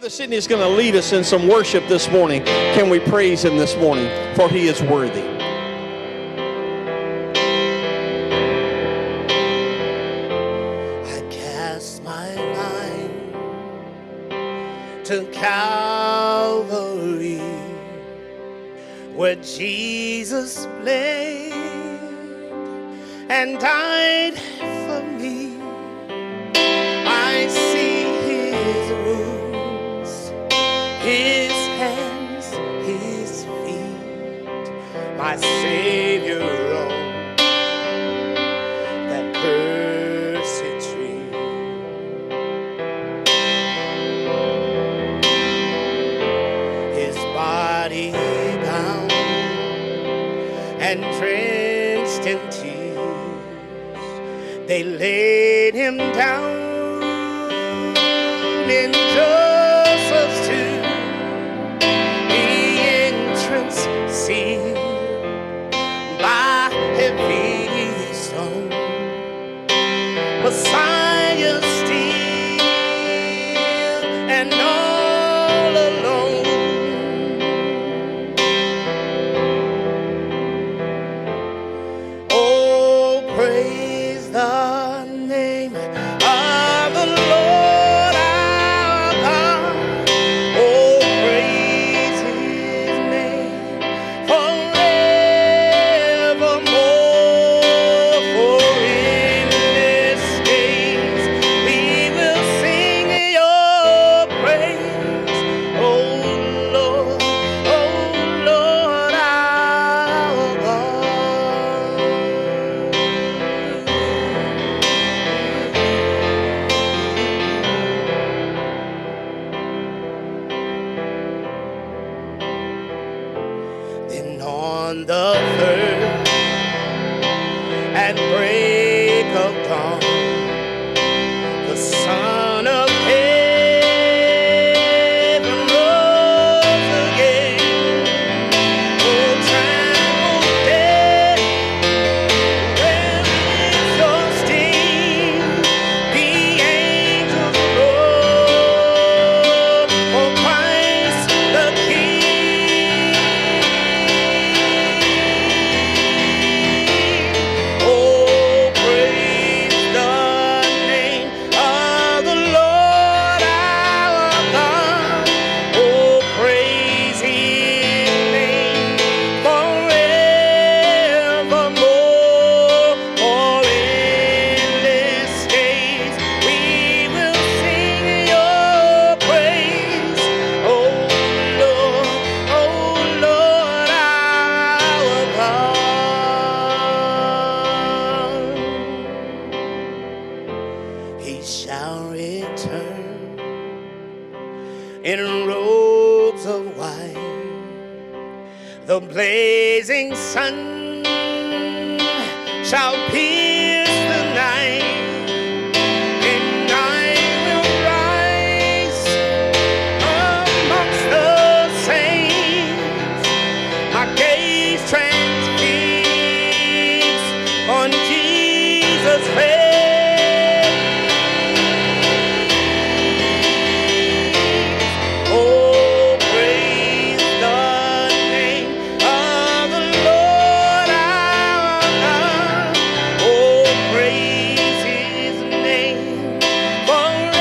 Brother Sidney is going to lead us in some worship this morning. Can we praise him this morning? For he is worthy. I cast my mind to Calvary, where Jesus bled and died for me. I see his wounds, his hands, his feet, my Savior on that cursed tree. His body bound and drenched in tears, they laid him down in Joseph's tomb, the entrance sealed by heavy stone. Messiah still and all alone. Oh, praise the name of the Lord our God. Oh, praise his name forevermore. For in this days we will sing your praise. Oh Lord our God. Then on the third at break of dawn, the Son of Heaven rose again. Oh, trampled death, where is your sting? The angels roar for Christ the King. Oh, praise the name of the Lord our God. Oh, praise his name forevermore. For endless days we will sing your praise. Oh Lord our God. He shall return in robes of white, the blazing sun shall pierce the night, and I will rise amongst the saints. My gaze transfixed on Jesus' face. Oh, praise the name of the Lord our God. Oh, praise his name forevermore.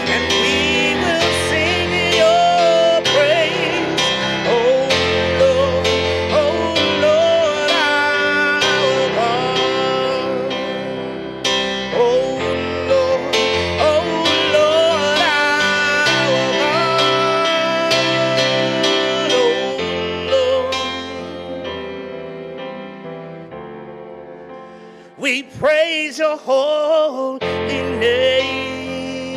And we will sing your praise. Oh Lord our God. Oh Lord our God. Oh Lord, we praise your holy name,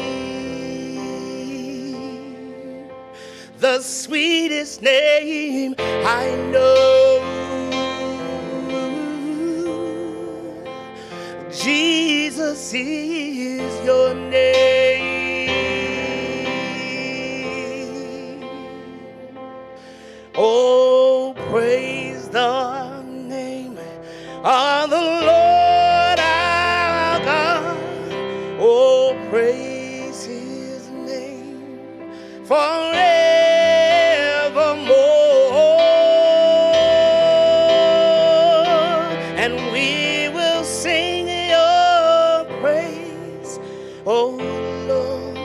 the sweetest name I know. Jesus is your name. Oh, praise the name of the Lord our Oh Lord,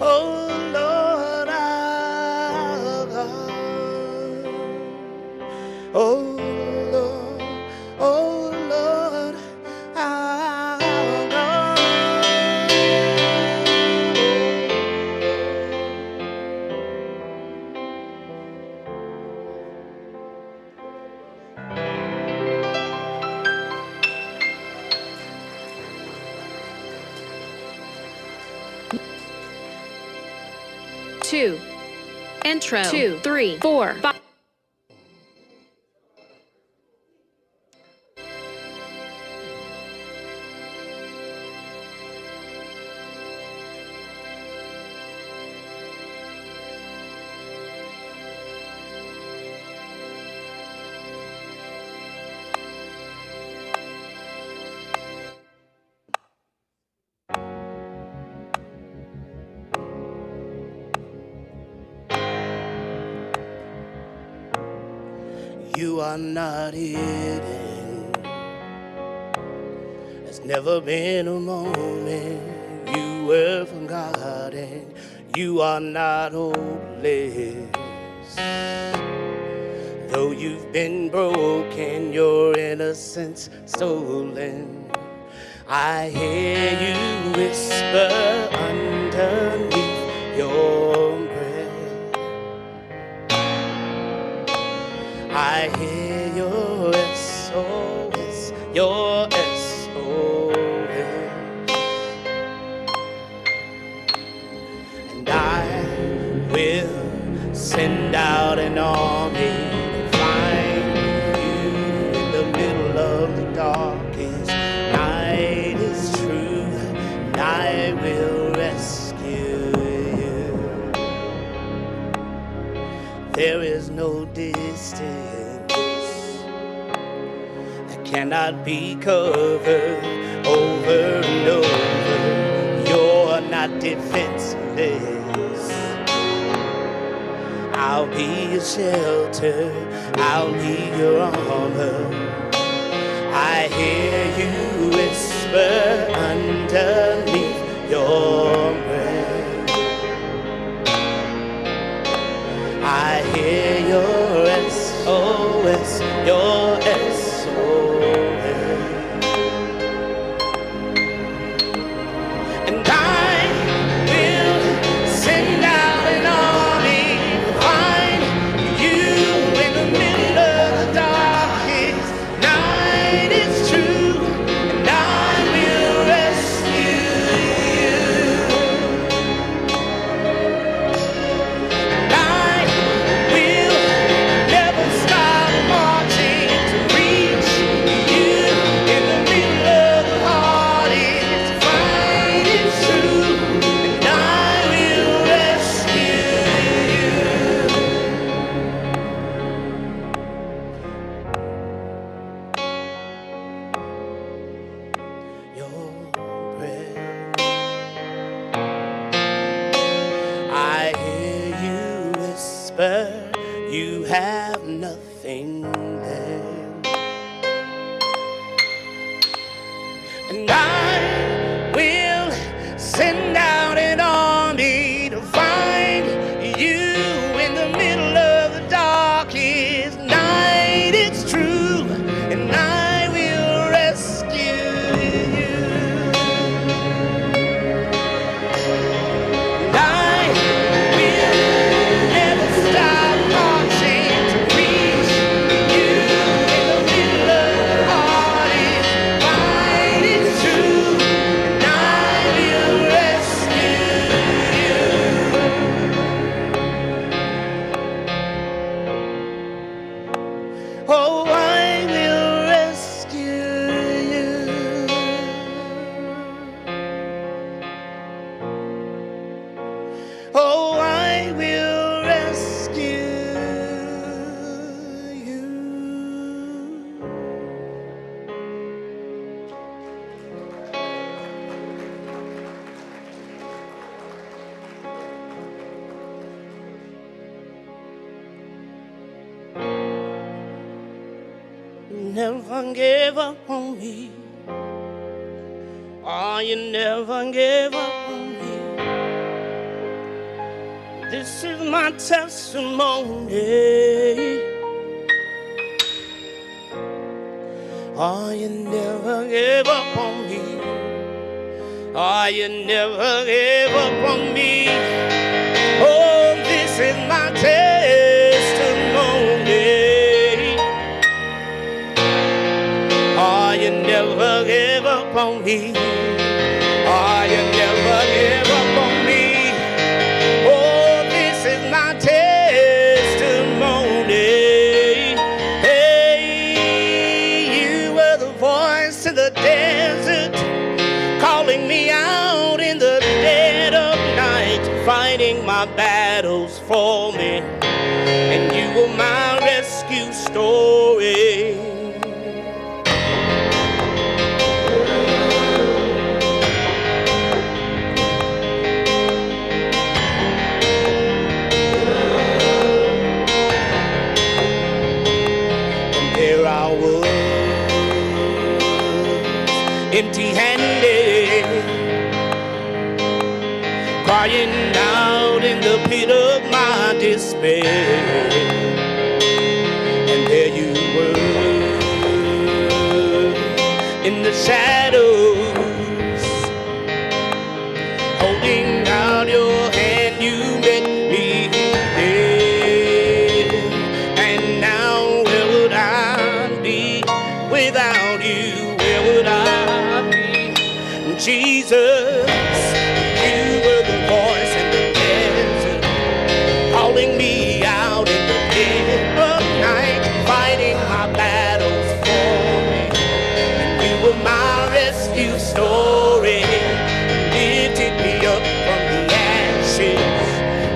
oh Lord, our God. Oh Lord, oh Lord, our God. Two. Intro. 2, 3, 4, 5. You are not hidden. There's never been a moment you were forgotten. You are not hopeless. Though you've been broken, your innocence stolen. I hear you whisper underneath your breath. I hear your SOS, your SOS. And I will send out an army to find you in the middle of the darkest night is true, and I will rescue you. There is no distance that cannot be covered over and over. You're not defenseless. I'll be your shelter, I'll be your armor. I hear you whisper underneath your breath. I hear your SOS, your SOS. And I will send out an army to find you in the middle of the darkest night. It's true, and I will rescue you. And I will never stop marching to reach you in the middle of the hardest fight. It's true, and I will rescue you. Your breath, I hear you whisper, you have nothing left. And I will send out an army to find you in the middle of the darkest night. It's true, and I will rescue you. And I will never stop marching to reach you in the middle of the hardest fight. It's true, and I will rescue you. Oh, I will rescue you. Oh, I will rescue you. Never give up on me. Oh, you never gave up on me. This is my testimony. Oh, you never gave up on me. Oh, you never gave up on me. Oh, this is my testimony. Oh, you never gave up on me. Oh, you never gave up on me. Oh, this is my testimony. Hey, you were the voice in the desert, calling me out in the dead of night, fighting my battles for me, and you were my rescue story. And there I was, empty-handed, crying out in the pit of my despair. And there you were, in the shadows, holding out your hand, you met me there. And now where would I be without you? Where would I be? Jesus, you were the voice in the desert, calling me out in the dead of night, fighting my battles for me, and you were my rescue story. Lifted me up from the ashes,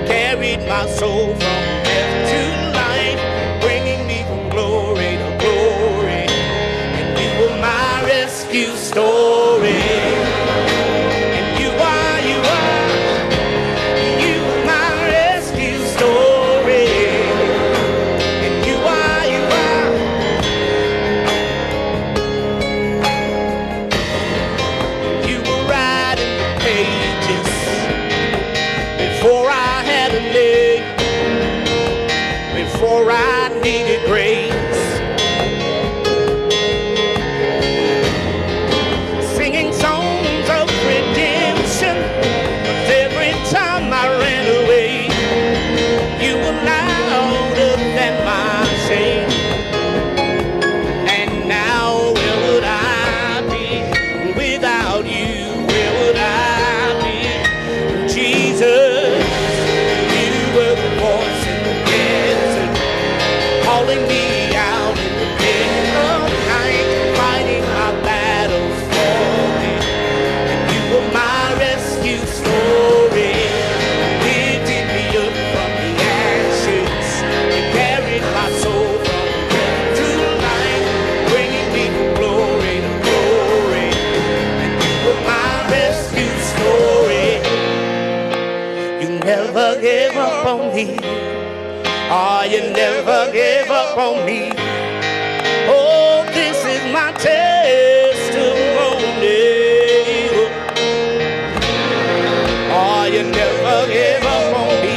carried my soul from death to life, bringing me from glory to glory, and you were my rescue story. And you are, you are my rescue story. And you are, you were writing the pages before I had a name, before I needed grace, singing songs of redemption. But every time I ran away, you were louder than my shame. And now where would I be without you? Where would I be? Jesus, you were the voice in the desert, calling me out in the dead of night, fighting my battles for me, and you were my rescue story. Lifted me up from the ashes, you carried my soul from death to life, bringing me from glory to glory, and you were my rescue story. You never gave up on me. Oh, you never gave up on me. Oh, this is my testimony. Oh, you never gave up on me.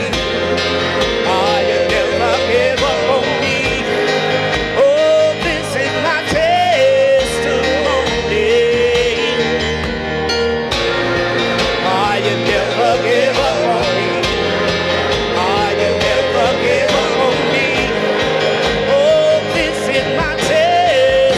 Oh, you never gave up on me. Oh, this is my testimony. Oh, you never gave up on me. Oh, you never gave up on me. Oh, this is my testimony.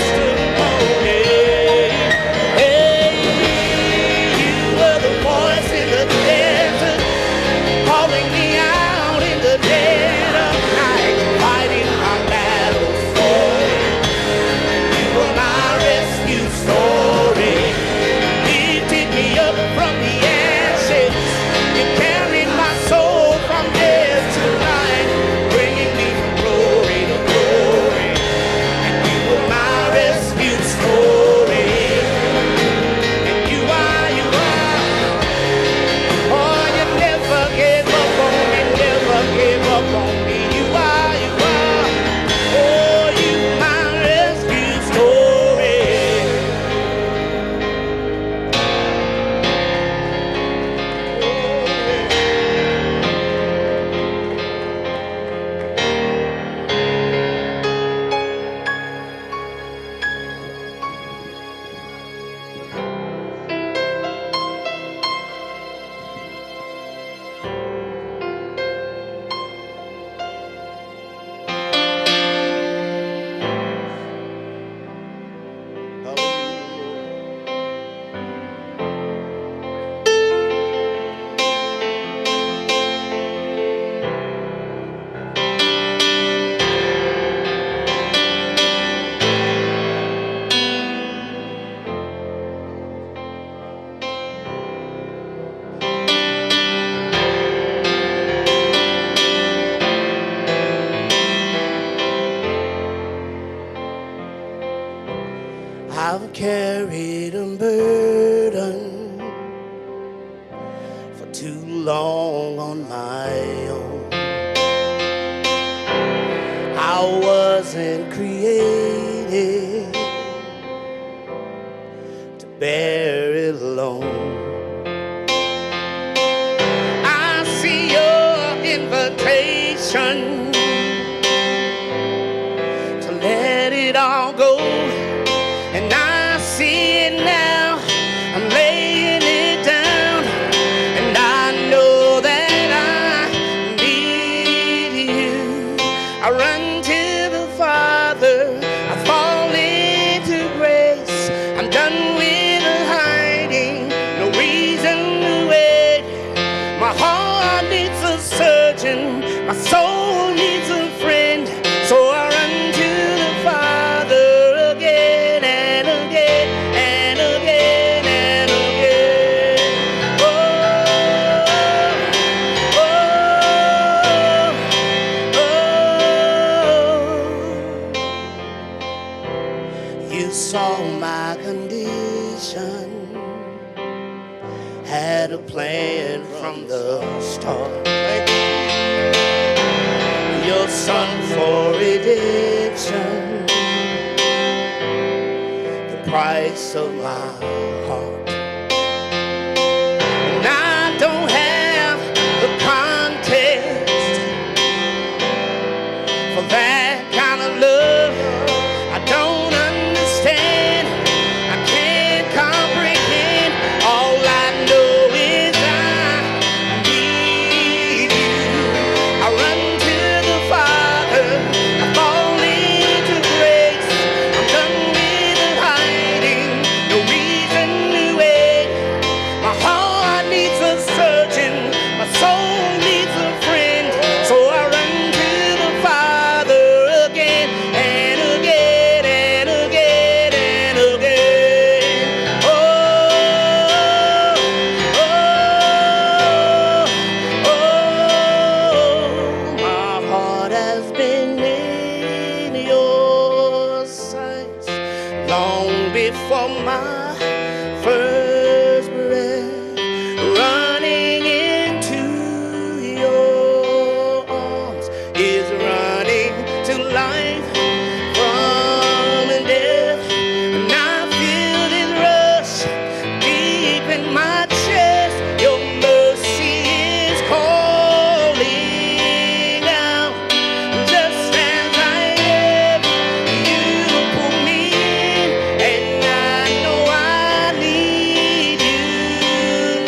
burden for too long on my own. I wasn't created to bear it alone. I see your invitation to let it all go, and I see it now. I'm laying it down, and I know that I need you. I run to the Father, I fall into grace. I'm done with the hiding, no reason to wait. My heart needs a surgeon, my soul needs a friend, so I run to the Father again and again and again and again. Oh, oh, oh. You saw my condition, had a plan from the start. Your son for redemption, the price of my heart. And I don't have the context for that kind of love. I don't understand, I can't comprehend. All I know is I need you. I run to the Father, I fall into grace. I'm done with the hiding, no reason to wait. My heart needs a surgeon, my soul needs a friend, so I run to the Father again and again and again and again. Oh, oh, oh, my heart has been in your sights long before my first breath, running into your arms is running to life from death. And I feel this rush deep in my chest. Your mercy is calling out. Just as I am, you pull me in, and I know I need you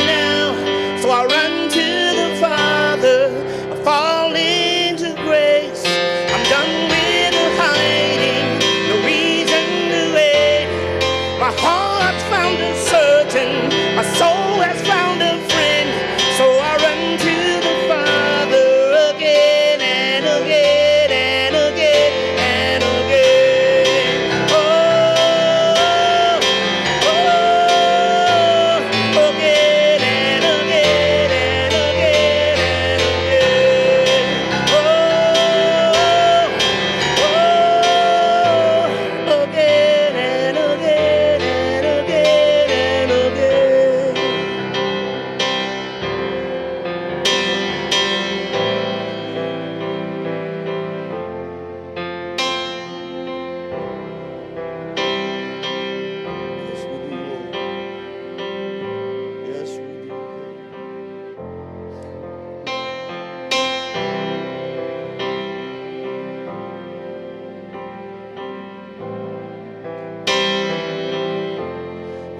now. So I run to the Father, I fall into grace. I'm done with the hiding, no reason to wait. My heart's found a surgeon, my soul has found a friend, so I run to the Father again and again and again and again. Oh, oh, again and again and again and again. Oh, oh, again and again and again and again. Yes, we do, Lord. Yes, we do.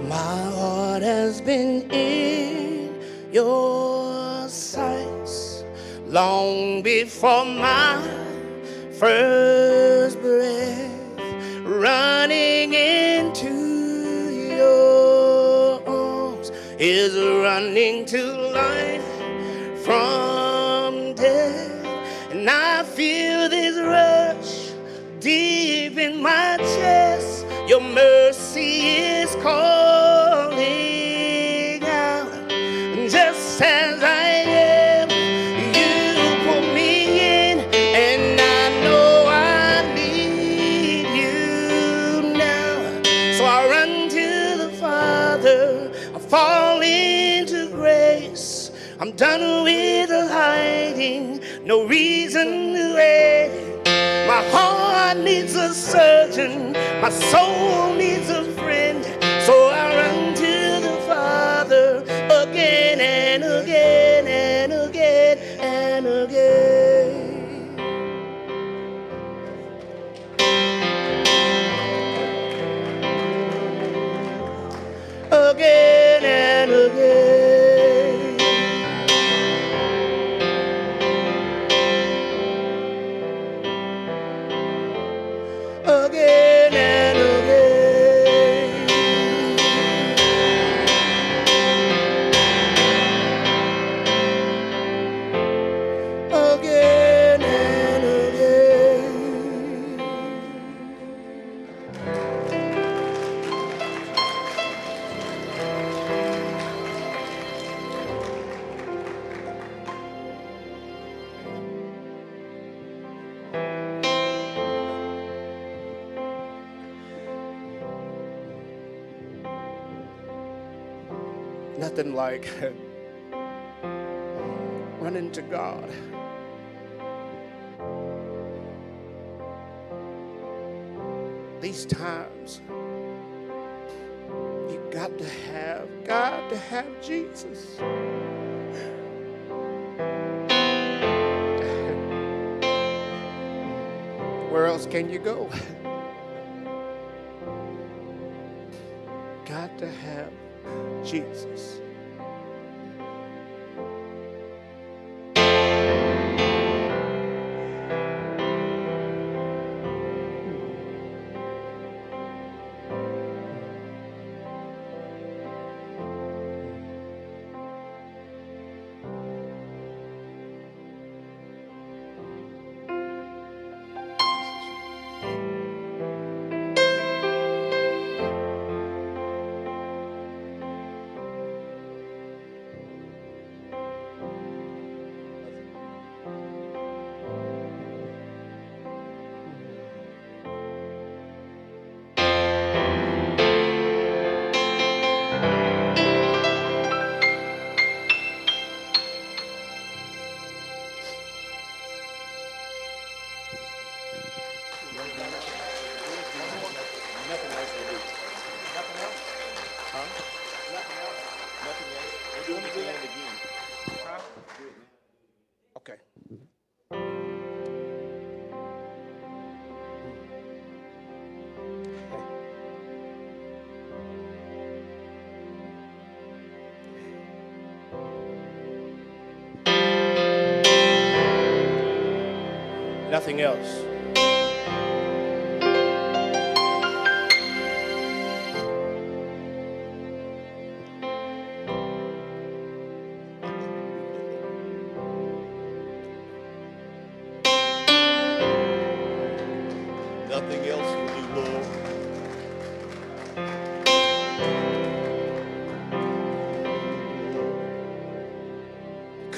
My heart has been in your sights long before my first breath, running into your arms is running to life from death. And I feel this rush deep in my chest. Your mercy is calling out. Just as I am, you pull me in, and I know I need you now. So I run to the Father, I fall into grace. I'm done with the hiding, no reason to wait. My heart needs a surgeon, my soul needs a friend. So I run to the Father again and again and again and again. Again and again. Again and again. Again and again. Nothing like running to God. These times, you got to have Jesus. Where else can you go? Got to have Jesus. Okay. Nothing else. Nothing else will do, Lord.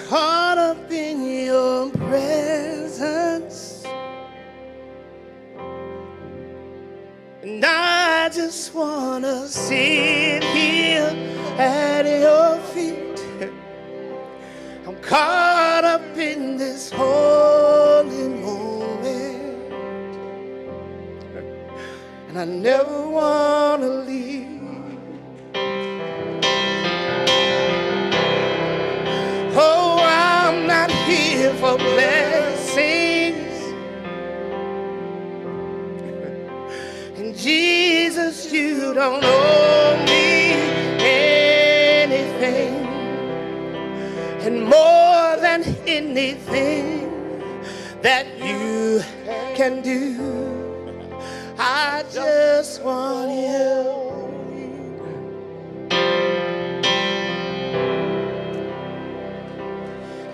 Caught up in your presence, and I just wanna sit here at your feet. I'm caught up in this holy moment, and I never wanna leave. Oh, I'm not here for blessings, and Jesus, you don't owe me anything, and more than anything that you can do, I just want you.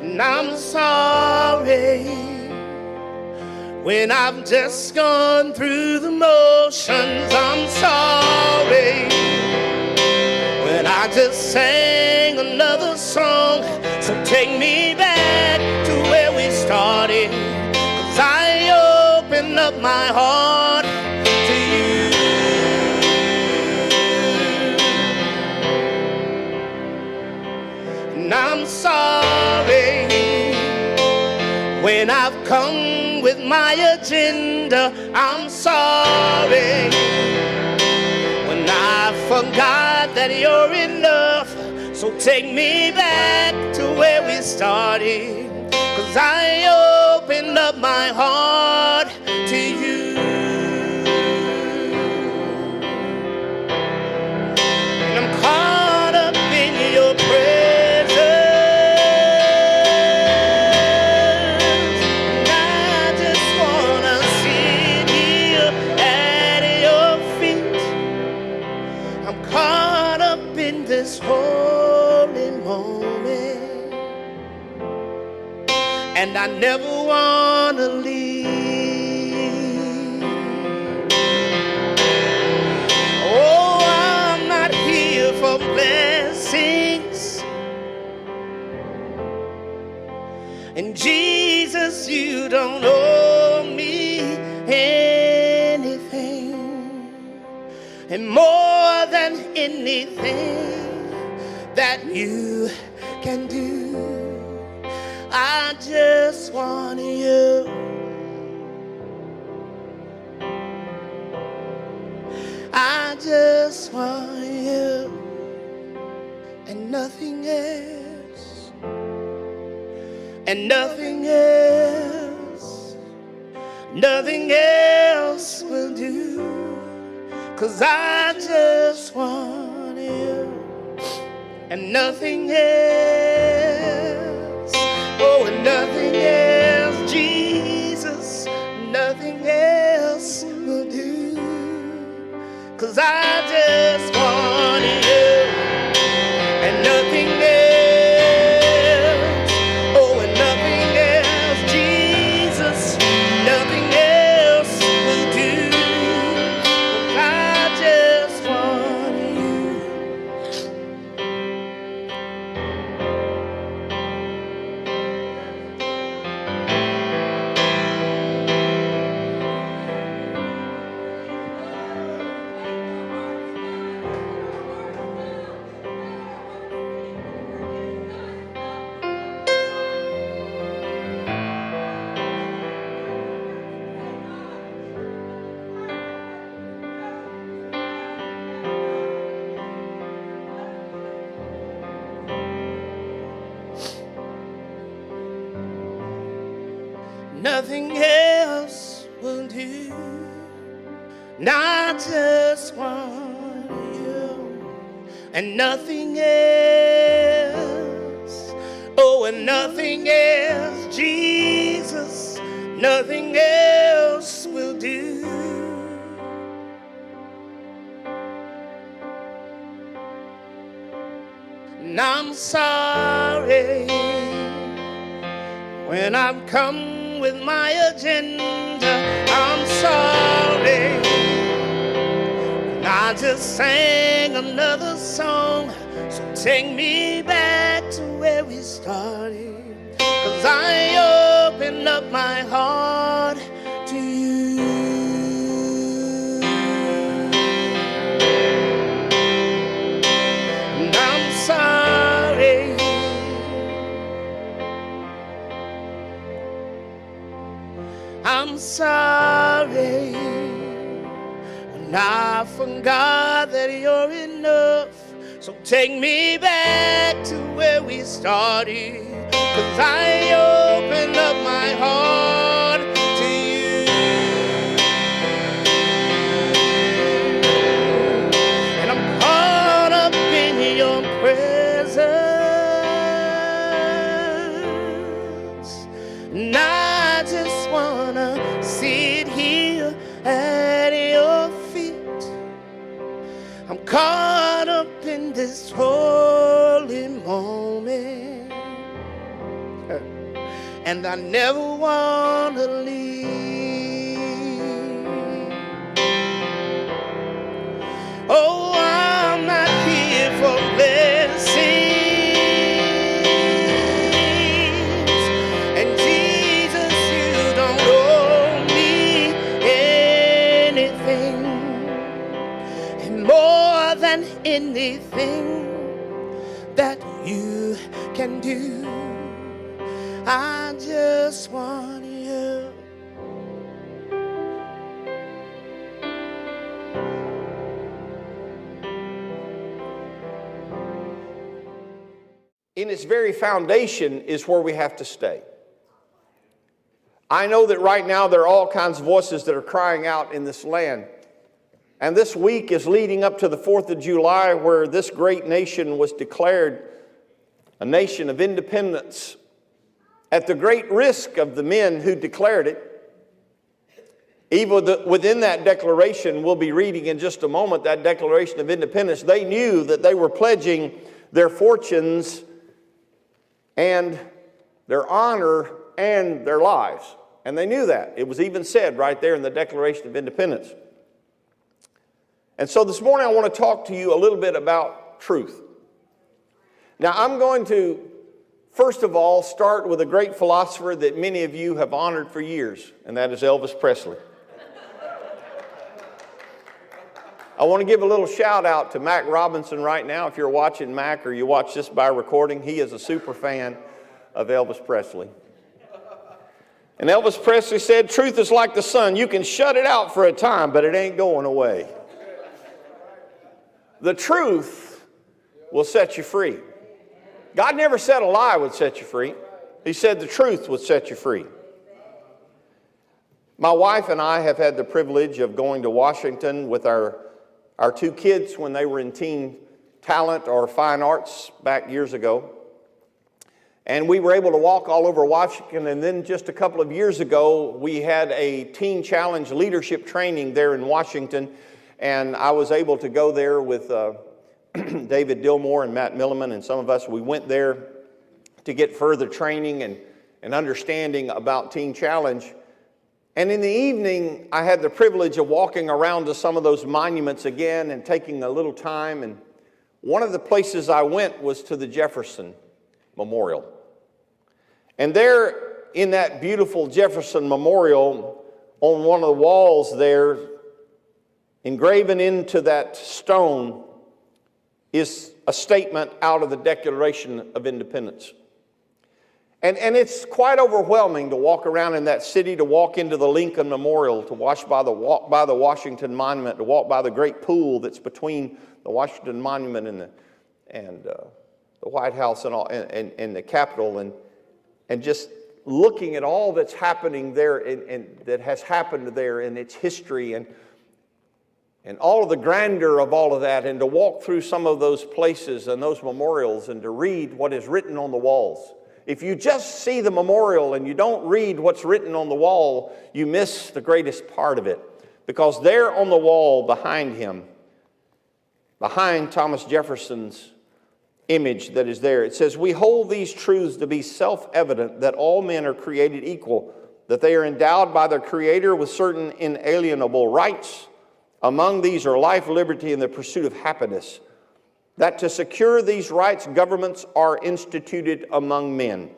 And I'm sorry when I've just gone through the motions. I'm sorry when I just sang another song. So take me back to where we started, 'cause I open up my heart to you. And I'm sorry when I've come with my agenda. I'm sorry when I forgot that you're enough. So take me back to where we started, 'cause I opened up my heart to you. And I'm caught up in your presence. And I just wanna sit here at your feet. I'm caught up in this holy moment, and I never wanna leave. Oh, I'm not here for blessings, and Jesus, you don't owe me anything. And more than anything that you can do, I just want you. I just want you and nothing else, and nothing else, nothing else will do. 'Cause I just want you and nothing else. Oh, and nothing else, Jesus, nothing else will do. 'Cause I just want you and nothing else. Oh, and nothing else, Jesus, nothing else will do. 'Cause I just want you. Nothing else will do. And I just want you and nothing else. Oh, and nothing else, Jesus, nothing else will do. And I'm sorry when I've come with my agenda. I'm sorry when I just sang another song. So take me back to where we started, 'cause I opened up my heart to you. And I'm sorry I'm sorry when I forgot that you're enough. So take me back to where we started, 'cause I opened up my heart to you. And I'm caught up in your presence. And I just wanna sit here at your feet. I'm caught up in this holy moment, and I never wanna leave. Oh, I'm not here for blessings, and Jesus, you don't owe me anything. And more than anything that you can do. I just want you. In its very foundation is where we have to stay. I know that right now there are all kinds of voices that are crying out in this land. And this week is leading up to the 4th of July, where this great nation was declared a nation of independence at the great risk of the men who declared it. Even within that declaration, we'll be reading in just a moment, that Declaration of Independence, they knew that they were pledging their fortunes and their honor and their lives. And they knew that. It was even said right there in the Declaration of Independence. And so this morning I want to talk to you a little bit about truth. Now I'm going to, first of all, start with a great philosopher that many of you have honored for years, and that is Elvis Presley. I want to give a little shout out to Mac Robinson right now. If you're watching Mac or you watch this by recording, he is a super fan of Elvis Presley. And Elvis Presley said, "Truth is like the sun. You can shut it out for a time, but it ain't going away." The truth will set you free. God never said a lie would set you free. He said the truth would set you free. My wife and I have had the privilege of going to Washington with our two kids when they were in teen talent or fine arts back years ago. And we were able to walk all over Washington, and then just a couple of years ago, we had a Teen Challenge leadership training there in Washington, and I was able to go there with David Dillmore and Matt Milliman and some of us. We went there to get further training and understanding about Teen Challenge. And in the evening, I had the privilege of walking around to some of those monuments again and taking a little time. And one of the places I went was to the Jefferson Memorial. And there in that beautiful Jefferson Memorial, on one of the walls there, engraven into that stone, is a statement out of the Declaration of Independence. And it's quite overwhelming to walk around in that city, to walk into the Lincoln Memorial, to walk by the Washington Monument, to walk by the great pool that's between the Washington Monument and the White House and the Capitol, and just looking at all that's happening there and that has happened there in its history and all of the grandeur of all of that, and to walk through some of those places and those memorials and to read what is written on the walls. If you just see the memorial and you don't read what's written on the wall, you miss the greatest part of it. Because there on the wall behind him, behind Thomas Jefferson's image that is there, it says, "We hold these truths to be self-evident, that all men are created equal, that they are endowed by their Creator with certain inalienable rights. Among these are life, liberty, and the pursuit of happiness. That to secure these rights, governments are instituted among men.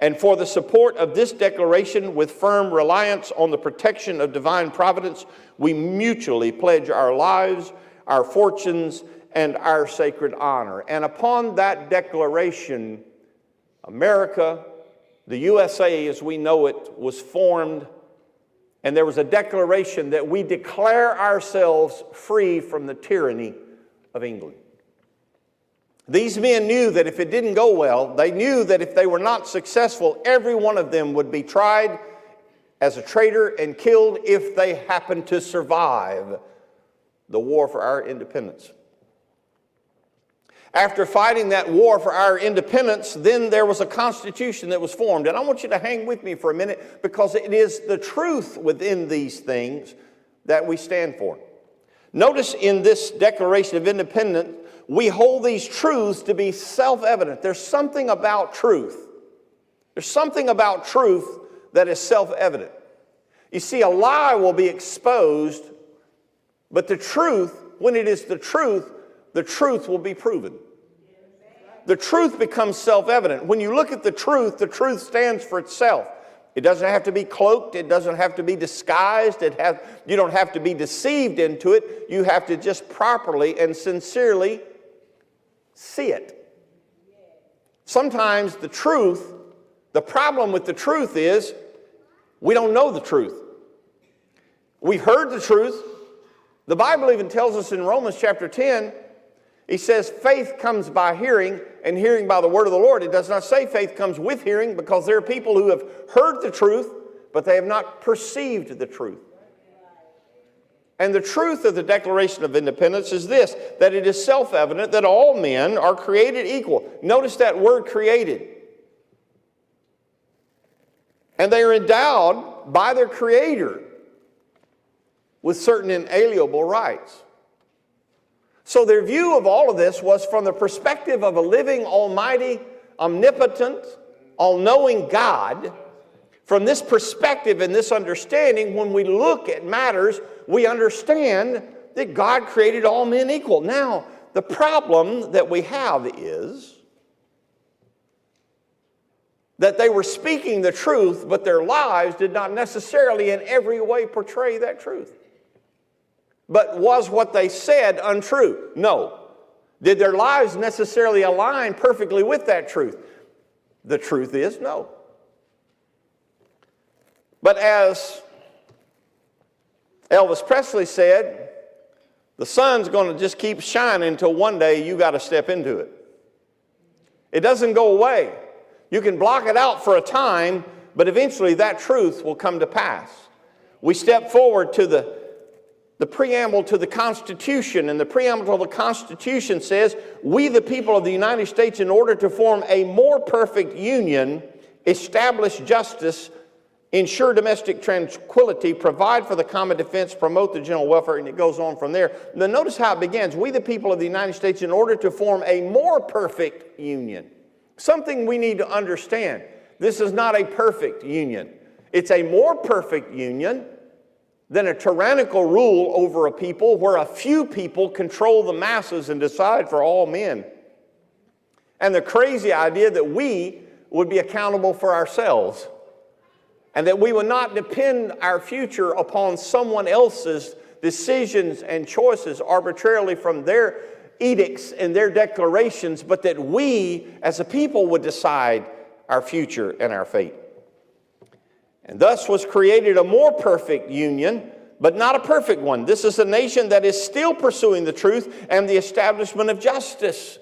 And for the support of this declaration, with firm reliance on the protection of divine providence, we mutually pledge our lives, our fortunes, and our sacred honor." And upon that declaration, America, the USA as we know it, was formed. And there was a declaration that we declare ourselves free from the tyranny of England. These men knew that if it didn't go well, they knew that if they were not successful, every one of them would be tried as a traitor and killed if they happened to survive the war for our independence. After fighting that war for our independence, then there was a constitution that was formed. And I want you to hang with me for a minute, because it is the truth within these things that we stand for. Notice in this Declaration of Independence, we hold these truths to be self-evident. There's something about truth. There's something about truth that is self-evident. You see, a lie will be exposed, but the truth, when it is the truth will be proven. The truth becomes self-evident. When you look at the truth stands for itself. It doesn't have to be cloaked. It doesn't have to be disguised. You don't have to be deceived into it. You have to just properly and sincerely see it. sometimes the problem with the truth is we don't know the truth. We heard the truth. The Bible even tells us in Romans chapter 10, he says faith comes by hearing, and hearing by the word of the Lord. It does not say faith comes with hearing, because there are people who have heard the truth, but they have not perceived the truth. And the truth of the Declaration of Independence is this, that it is self-evident that all men are created equal. Notice that word created. And they are endowed by their Creator with certain inalienable rights. So their view of all of this was from the perspective of a living, almighty, omnipotent, all-knowing God. From this perspective and this understanding, when we look at matters, we understand that God created all men equal. Now, the problem that we have is that they were speaking the truth, but their lives did not necessarily in every way portray that truth. But was what they said untrue? No. Did their lives necessarily align perfectly with that truth? The truth is no. But as Elvis Presley said, the sun's going to just keep shining until one day you got to step into it. It doesn't go away. You can block it out for a time, but eventually that truth will come to pass. We step forward to the preamble to the Constitution, and the preamble to the Constitution says, we the people of the United States, in order to form a more perfect union, establish justice, ensure domestic tranquility, provide for the common defense, promote the general welfare, and it goes on from there. Now notice how it begins. We the people of the United States, in order to form a more perfect union. Something we need to understand. This is not a perfect union. It's a more perfect union than a tyrannical rule over a people where a few people control the masses and decide for all men. And the crazy idea that we would be accountable for ourselves and that we would not depend our future upon someone else's decisions and choices arbitrarily from their edicts and their declarations, but that we as a people would decide our future and our fate. And thus was created a more perfect union, but not a perfect one. This is a nation that is still pursuing the truth and the establishment of justice.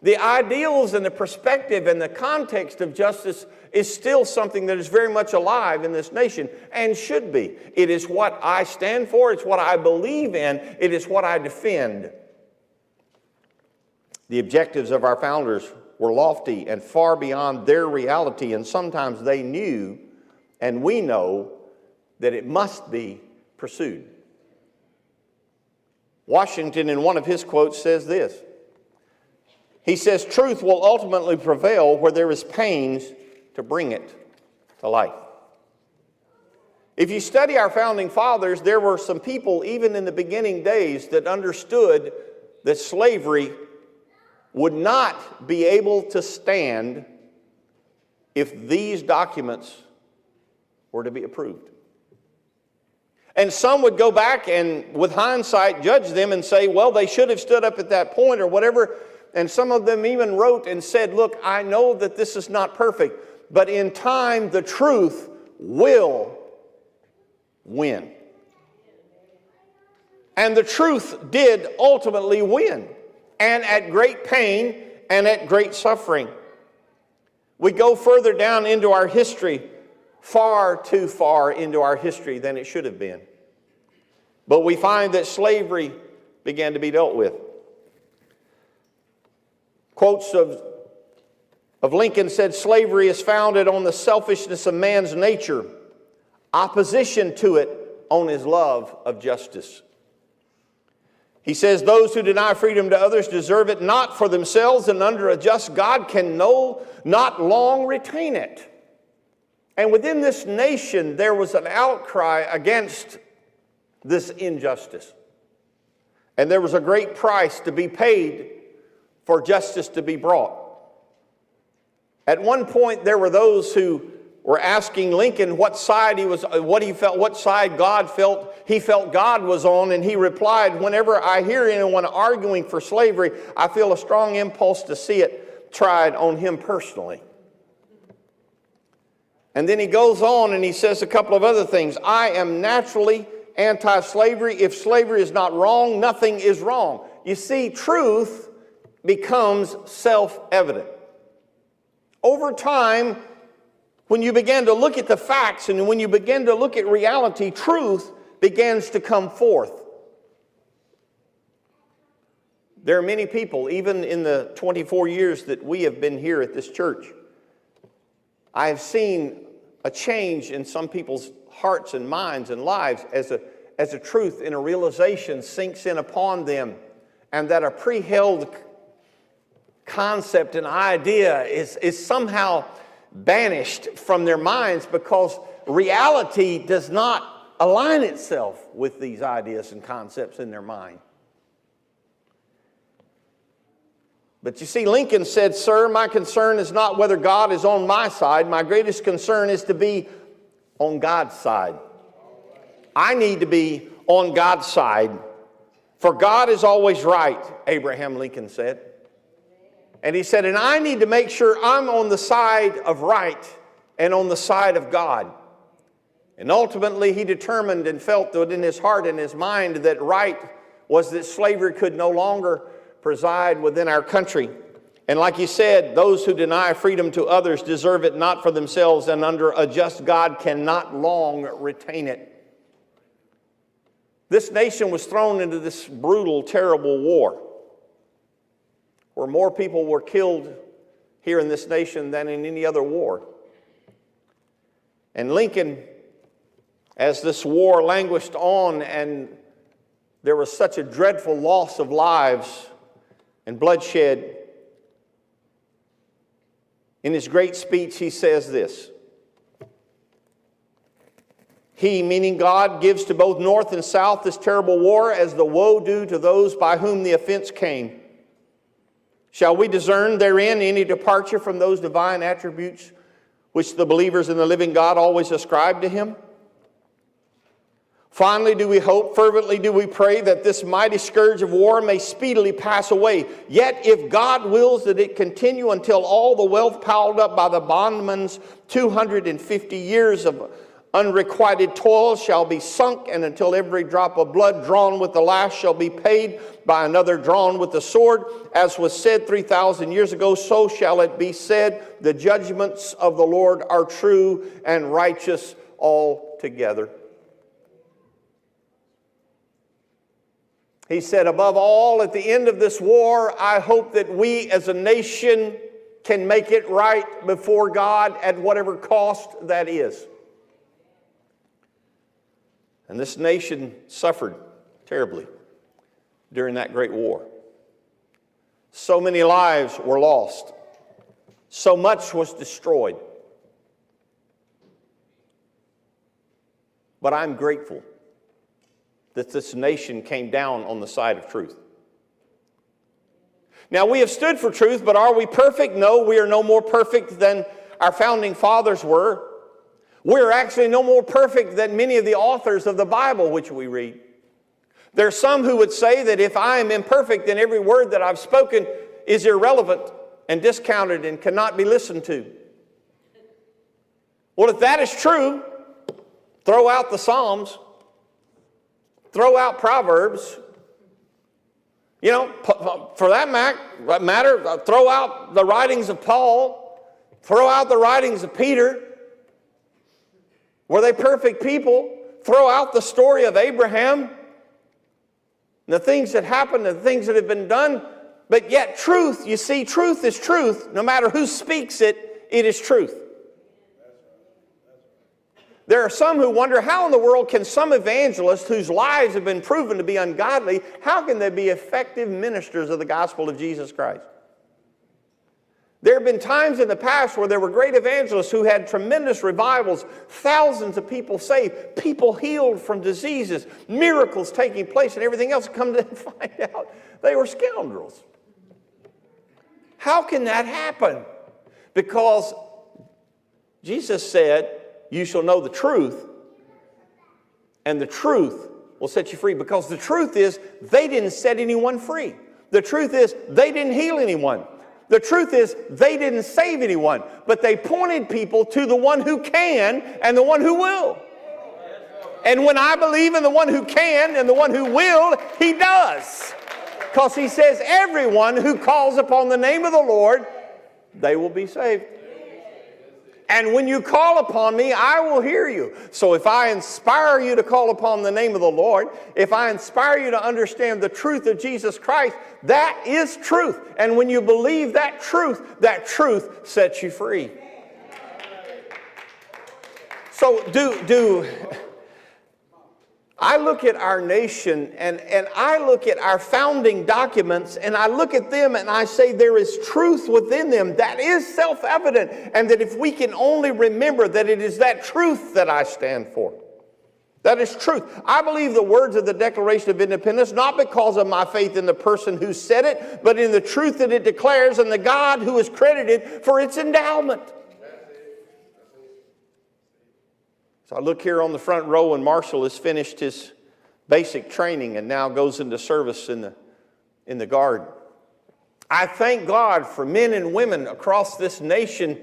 The ideals and the perspective and the context of justice is still something that is very much alive in this nation and should be. It is what I stand for. It's what I believe in. It is what I defend. The objectives of our founders were lofty and far beyond their reality, and sometimes they knew, and we know, that it must be pursued. Washington, in one of his quotes, says this. He says, truth will ultimately prevail where there is pains to bring it to life. If you study our founding fathers, there were some people, even in the beginning days, that understood that slavery would not be able to stand if these documents were to be approved. And some would go back and, with hindsight, judge them and say, well, they should have stood up at that point or whatever. And some of them even wrote and said, look, I know that this is not perfect, but in time the truth will win. And the truth did ultimately win, and at great pain and at great suffering. We go further down into our history, far too far into our history than it should have been. But we find that slavery began to be dealt with. Quotes of Lincoln said, slavery is founded on the selfishness of man's nature, opposition to it on his love of justice. He says, those who deny freedom to others deserve it not for themselves, and under a just God can not long retain it. And within this nation, there was an outcry against this injustice. And there was a great price to be paid for justice to be brought. At one point, there were those who were asking Lincoln what side he was, what side he felt God was on, and he replied, whenever I hear anyone arguing for slavery, I feel a strong impulse to see it. tried on him personally. And then he goes on and he says a couple of other things. I am naturally anti-slavery. If slavery is not wrong, nothing is wrong. You see, truth becomes self-evident. Over time, when you begin to look at the facts and when you begin to look at reality, truth begins to come forth. There are many people, even in the 24 years that we have been here at this church, I have seen a change in some people's hearts and minds and lives as a truth and a realization sinks in upon them, and that a pre-held concept and idea is somehow banished from their minds because reality does not align itself with these ideas and concepts in their mind. But you see, Lincoln said, "Sir, my concern is not whether God is on my side. My greatest concern is to be on God's side. I need to be on God's side. For God is always right," Abraham Lincoln said. And he said, and I need to make sure I'm on the side of right and on the side of God. And ultimately, he determined and felt that in his heart and his mind that right was that slavery could no longer preside within our country. And like he said, those who deny freedom to others deserve it not for themselves, and under a just God cannot long retain it. This nation was thrown into this brutal, terrible war, where more people were killed here in this nation than in any other war. And Lincoln, as this war languished on and there was such a dreadful loss of lives and bloodshed, in his great speech he says this: He, meaning God, gives to both North and South this terrible war as the woe due to those by whom the offense came. Shall we discern therein any departure from those divine attributes which the believers in the living God always ascribe to him? Finally, do we hope, fervently do we pray, that this mighty scourge of war may speedily pass away. Yet if God wills that it continue until all the wealth piled up by the bondman's 250 years of unrequited toil shall be sunk, and until every drop of blood drawn with the lash shall be paid by another drawn with the sword, as was said 3,000 years ago, so shall it be said, the judgments of the Lord are true and righteous altogether. He said, above all, at the end of this war, I hope that we as a nation can make it right before God at whatever cost that is. And this nation suffered terribly during that great war. So many lives were lost. So much was destroyed. But I'm grateful that this nation came down on the side of truth. Now, we have stood for truth, but are we perfect? No, we are no more perfect than our founding fathers were. We're actually no more perfect than many of the authors of the Bible which we read. There are some who would say that if I am imperfect, then every word that I've spoken is irrelevant and discounted and cannot be listened to. Well, if that is true, throw out the Psalms. Throw out Proverbs. You know, for that matter, throw out the writings of Paul. Throw out the writings of Peter. Were they perfect people? Throw out the story of Abraham. The things that happened, the things that have been done. But yet truth, you see, truth is truth. No matter who speaks it, it is truth. There are some who wonder, how in the world can some evangelists whose lives have been proven to be ungodly, how can they be effective ministers of the gospel of Jesus Christ? There have been times in the past where there were great evangelists who had tremendous revivals, thousands of people saved, people healed from diseases, miracles taking place and everything else. Come to find out they were scoundrels. How can that happen? Because Jesus said, you shall know the truth, and the truth will set you free. Because the truth is, they didn't set anyone free. The truth is, they didn't heal anyone. The truth is, they didn't save anyone, but they pointed people to the one who can and the one who will. And when I believe in the one who can and the one who will, he does. Because he says, everyone who calls upon the name of the Lord, they will be saved. And when you call upon me, I will hear you. So if I inspire you to call upon the name of the Lord, if I inspire you to understand the truth of Jesus Christ, that is truth. And when you believe that truth sets you free. So I look at our nation and I look at our founding documents and I look at them and I say there is truth within them that is self-evident, and that if we can only remember that it is that truth that I stand for. That is truth. I believe the words of the Declaration of Independence not because of my faith in the person who said it, but in the truth that it declares and the God who is credited for its endowment. So I look here on the front row, and Marshall has finished his basic training and now goes into service in the Guard. I thank God for men and women across this nation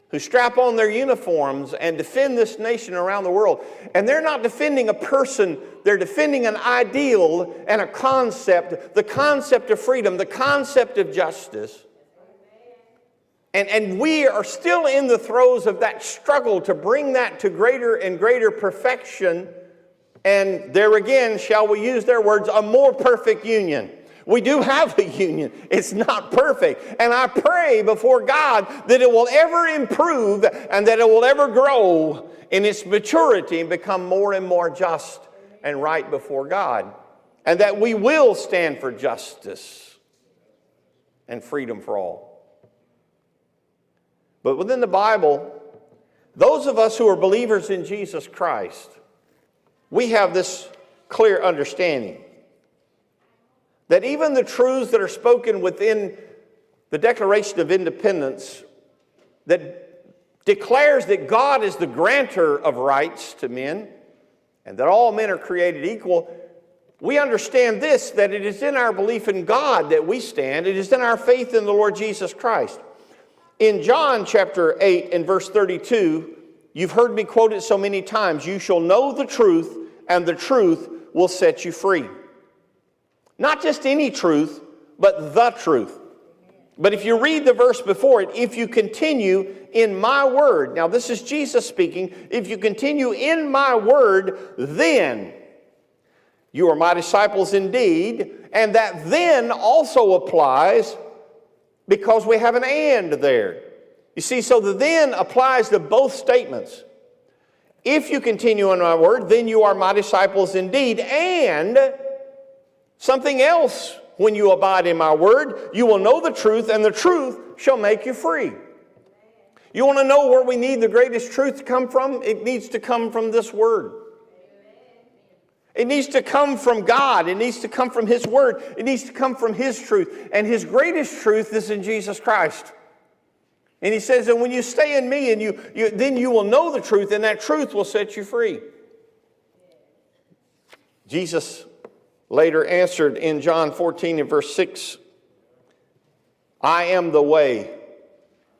who strap on their uniforms and defend this nation around the world. And they're not defending a person, they're defending an ideal and a concept, the concept of freedom, the concept of justice. And we are still in the throes of that struggle to bring that to greater and greater perfection. And there again, shall we use their words, a more perfect union. We do have a union. It's not perfect. And I pray before God that it will ever improve and that it will ever grow in its maturity and become more and more just and right before God. And that we will stand for justice and freedom for all. But within the Bible, those of us who are believers in Jesus Christ, we have this clear understanding that even the truths that are spoken within the Declaration of Independence that declares that God is the grantor of rights to men and that all men are created equal, we understand this, that it is in our belief in God that we stand. It is in our faith in the Lord Jesus Christ. In John chapter 8 and verse 32, you've heard me quote it so many times, you shall know the truth and the truth will set you free. Not just any truth, but the truth. But if you read the verse before it, if you continue in my word, now this is Jesus speaking, if you continue in my word, then you are my disciples indeed, and that then also applies because we have an and there. You see, so the then applies to both statements. If you continue in my word, then you are my disciples indeed. And something else, when you abide in my word, you will know the truth, and the truth shall make you free. You want to know where we need the greatest truth to come from? It needs to come from this word. It needs to come from God. It needs to come from His Word. It needs to come from His truth. And His greatest truth is in Jesus Christ. And He says that when you stay in me, and then you will know the truth, and that truth will set you free. Jesus later answered in John 14 and verse 6, I am the way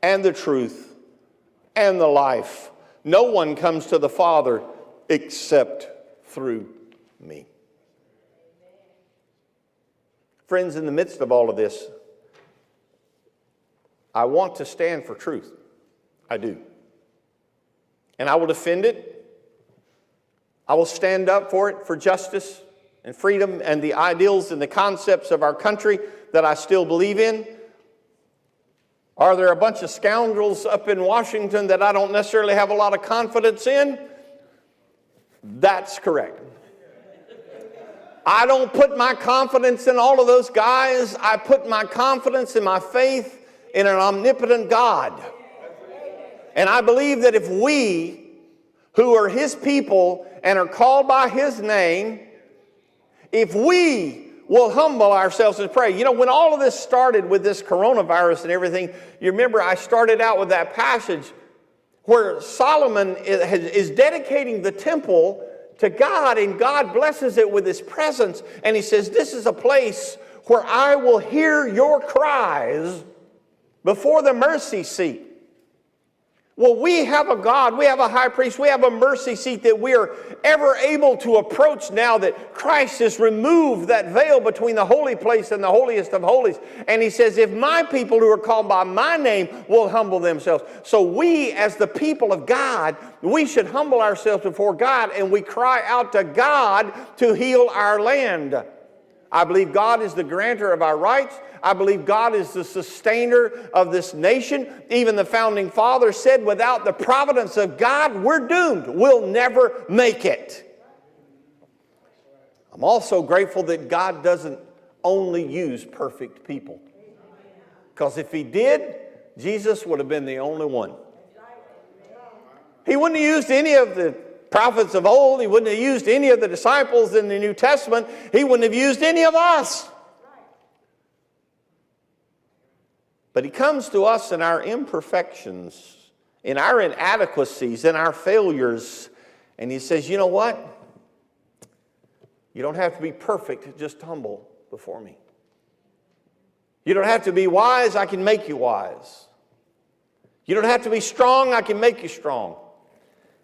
and the truth and the life. No one comes to the Father except through me. Friends, in the midst of all of this, I want to stand for truth. I do. And I will defend it. I will stand up for it, for justice and freedom and the ideals and the concepts of our country that I still believe in. Are there a bunch of scoundrels up in Washington that I don't necessarily have a lot of confidence in? That's correct. I don't put my confidence in all of those guys. I put my confidence and my faith in an omnipotent God. And I believe that if we, who are His people and are called by His name, if we will humble ourselves and pray. You know, when all of this started with this coronavirus and everything, you remember I started out with that passage where Solomon is dedicating the temple to God, and God blesses it with His presence. And He says, this is a place where I will hear your cries before the mercy seat. Well, we have a God, we have a high priest, we have a mercy seat that we are ever able to approach now that Christ has removed that veil between the holy place and the holiest of holies. And he says, if my people who are called by my name will humble themselves. So we, as the people of God, we should humble ourselves before God, and we cry out to God to heal our land. I believe God is the grantor of our rights. I believe God is the sustainer of this nation. Even the founding fathers said, without the providence of God, we're doomed. We'll never make it. I'm also grateful that God doesn't only use perfect people. Because if he did, Jesus would have been the only one. He wouldn't have used any of the prophets of old. He wouldn't have used any of the disciples in the New Testament. He wouldn't have used any of us. But he comes to us in our imperfections, in our inadequacies, in our failures. And he says, you know what? You don't have to be perfect, just humble before me. You don't have to be wise, I can make you wise. You don't have to be strong, I can make you strong.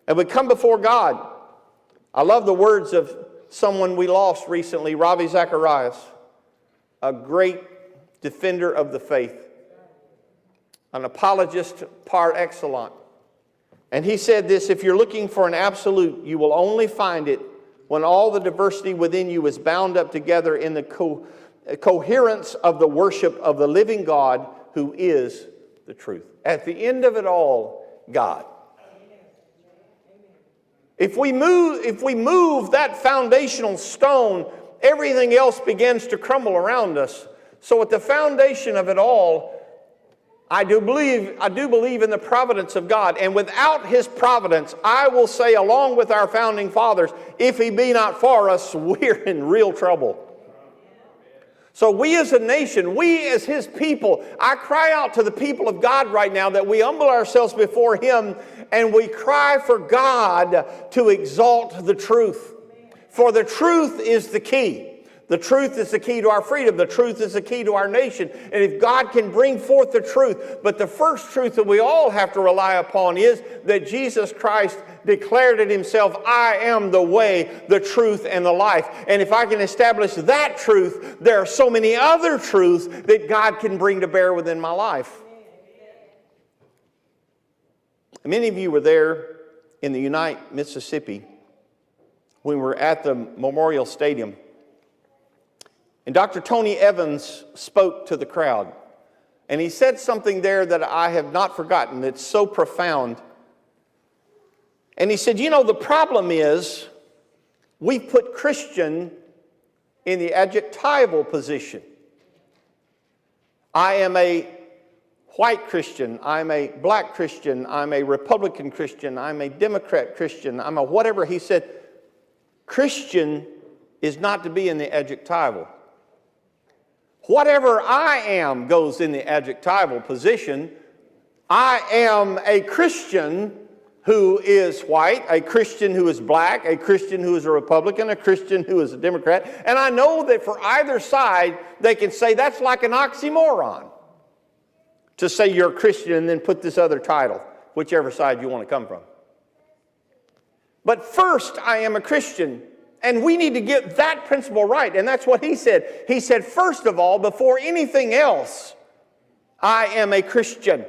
And we come before God. I love the words of someone we lost recently, Ravi Zacharias, a great defender of the faith, an apologist par excellence. And he said this, if you're looking for an absolute, you will only find it when all the diversity within you is bound up together in the coherence of the worship of the living God who is the truth. At the end of it all, God. If we move that foundational stone, everything else begins to crumble around us. So at the foundation of it all, I do believe in the providence of God. And without his providence, I will say, along with our founding fathers, if he be not for us, we're in real trouble. So we as a nation, we as his people, I cry out to the people of God right now that we humble ourselves before him and we cry for God to exalt the truth. For the truth is the key. The truth is the key to our freedom. The truth is the key to our nation. And if God can bring forth the truth, but the first truth that we all have to rely upon is that Jesus Christ declared it himself, I am the way, the truth, and the life. And if I can establish that truth, there are so many other truths that God can bring to bear within my life. Many of you were there in the Unite, Mississippi, when we were at the Memorial Stadium. And Dr. Tony Evans spoke to the crowd. And he said something there that I have not forgotten. It's so profound. And he said, you know, the problem is we put Christian in the adjectival position. I am a white Christian. I'm a black Christian. I'm a Republican Christian. I'm a Democrat Christian. I'm a whatever. He said, Christian is not to be in the adjectival. Whatever I am goes in the adjectival position. I am a Christian who is white, a Christian who is black, a Christian who is a Republican, a Christian who is a Democrat. And I know that for either side, they can say that's like an oxymoron to say you're a Christian and then put this other title, whichever side you want to come from. But first, I am a Christian. And we need to get that principle right. And that's what he said. He said, first of all, before anything else, I am a Christian.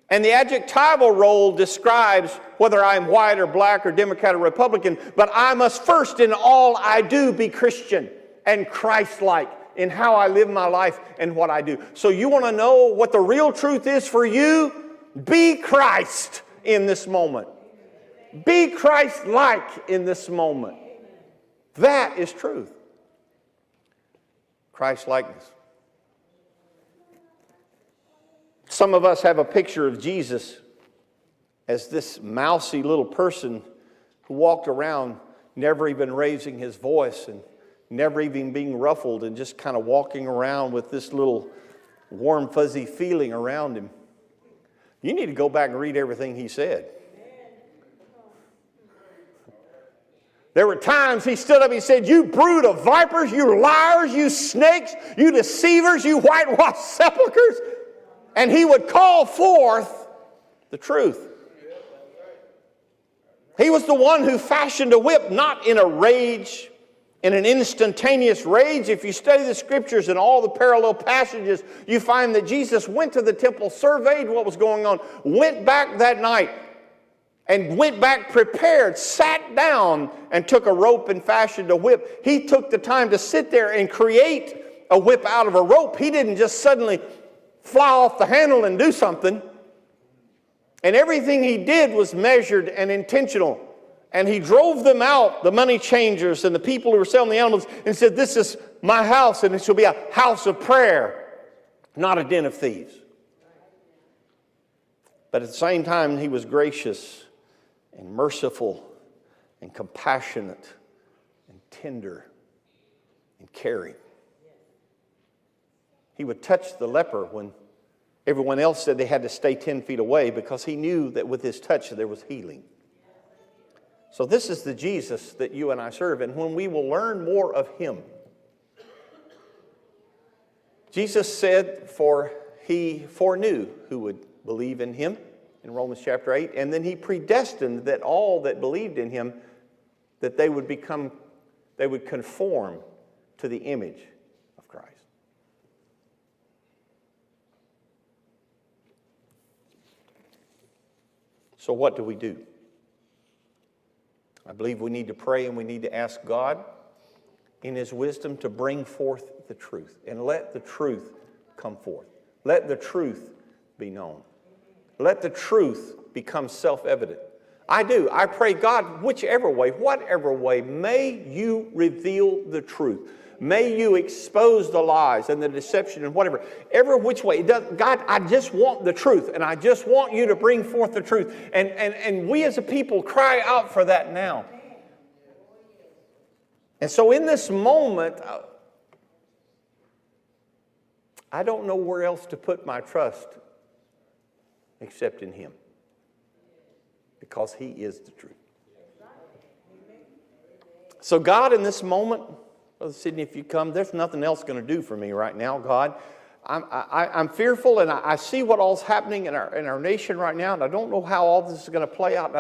And the adjectival role describes whether I'm white or black or Democrat or Republican, but I must first in all I do be Christian and Christ-like in how I live my life and what I do. So you want to know what the real truth is for you? Be Christ in this moment. Be Christ-like in this moment. That is truth. Christ-likeness. Some of us have a picture of Jesus as this mousy little person who walked around never even raising his voice and never even being ruffled and just kind of walking around with this little warm, fuzzy feeling around him. You need to go back and read everything he said. There were times he stood up and he said, you brood of vipers, you liars, you snakes, you deceivers, you whitewashed sepulchres. And he would call forth the truth. He was the one who fashioned a whip, not in a rage, in an instantaneous rage. If you study the scriptures and all the parallel passages, you find that Jesus went to the temple, surveyed what was going on, went back that night, and went back prepared, sat down and took a rope and fashioned a whip. He took the time to sit there and create a whip out of a rope. He didn't just suddenly fly off the handle and do something. And everything he did was measured and intentional. And he drove them out, the money changers and the people who were selling the animals, and said, "This is my house, and it shall be a house of prayer, not a den of thieves." But at the same time, he was gracious and merciful and compassionate and tender and caring. He would touch the leper when everyone else said they had to stay 10 feet away, because he knew that with his touch there was healing. So this is the Jesus that you and I serve. And when we will learn more of him, Jesus said, for he foreknew who would believe in him in Romans chapter 8. And then he predestined that all that believed in him, that they would conform to the image of Christ. So what do we do? I believe we need to pray, and we need to ask God in his wisdom to bring forth the truth, and let the truth come forth. Let the truth be known. Let the truth become self-evident. I pray, God, whichever way, whatever way, may you reveal the truth. May you expose the lies and the deception and whatever. Every which way. God, I just want the truth, and I just want you to bring forth the truth. And we as a people cry out for that now. And so in this moment, I don't know where else to put my trust except in him, because he is the truth. So God, in this moment, Brother Sidney, if you come, there's nothing else going to do for me right now, God. I'm fearful, and I see what all's happening in our nation right now, and I don't know how all this is going to play out.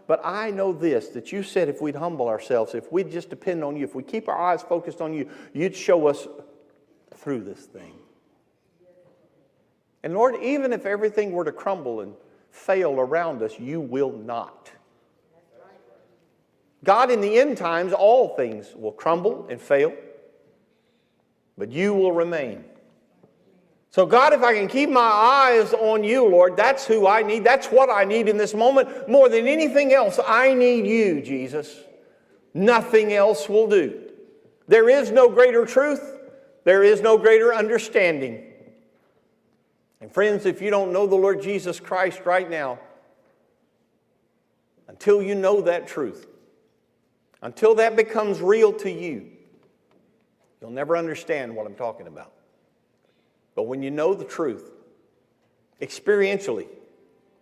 But I know this, that you said if we'd humble ourselves, if we'd just depend on you, if we keep our eyes focused on you, you'd show us through this thing. And Lord, even if everything were to crumble and fail around us, you will not. God, in the end times, all things will crumble and fail, but you will remain. So God, if I can keep my eyes on you, Lord, that's who I need. That's what I need in this moment. More than anything else, I need you, Jesus. Nothing else will do. There is no greater truth. There is no greater understanding. And friends, if you don't know the Lord Jesus Christ right now, until you know that truth, until that becomes real to you, you'll never understand what I'm talking about. But when you know the truth, experientially,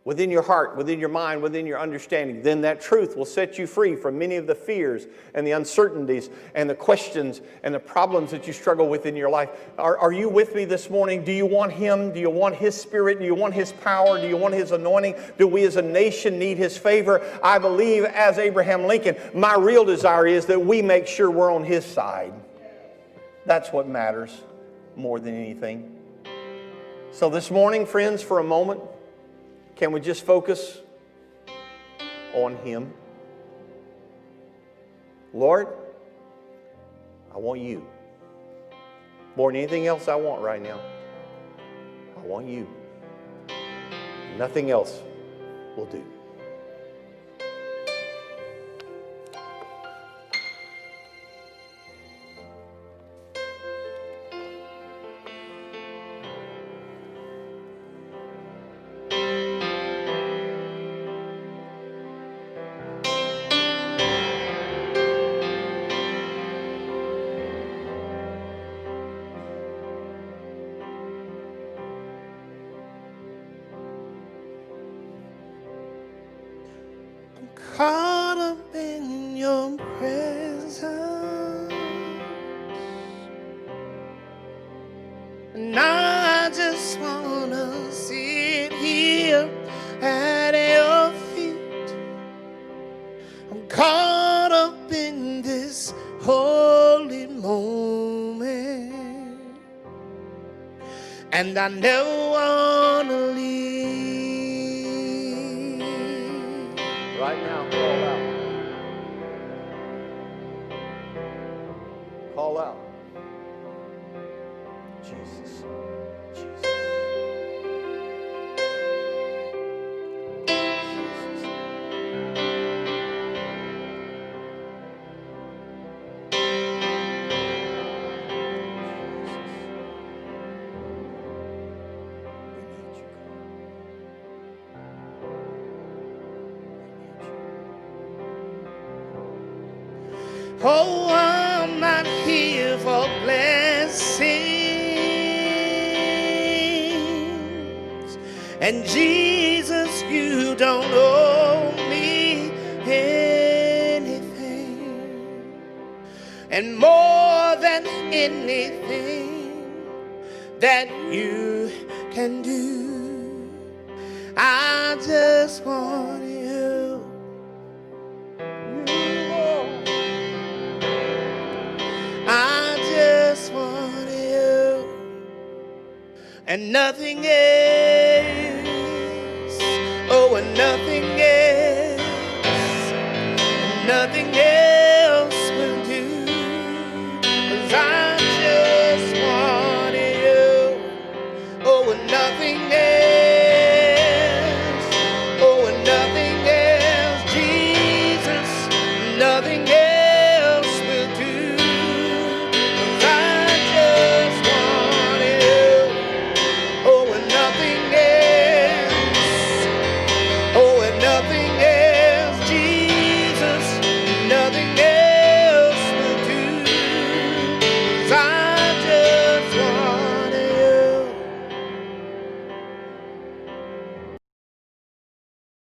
within your heart, within your mind, within your understanding, then that truth will set you free from many of the fears and the uncertainties and the questions and the problems that you struggle with in your life. Are you with me this morning? Do you want him? Do you want his spirit? Do you want his power? Do you want his anointing? Do we as a nation need his favor? I believe, as Abraham Lincoln, my real desire is that we make sure we're on his side. That's what matters more than anything. So this morning, friends, for a moment, can we just focus on him? Lord, I want you. More than anything else I want right now, I want you. Nothing else will do. Caught up in your presence, and I just wanna and I never wanna leave. Right now, call out. Call out. Jesus. Jesus. Oh, I'm not here for blessings. And Jesus, you don't owe me anything. And more than anything that you can do, I just want you. I just want you and nothing else.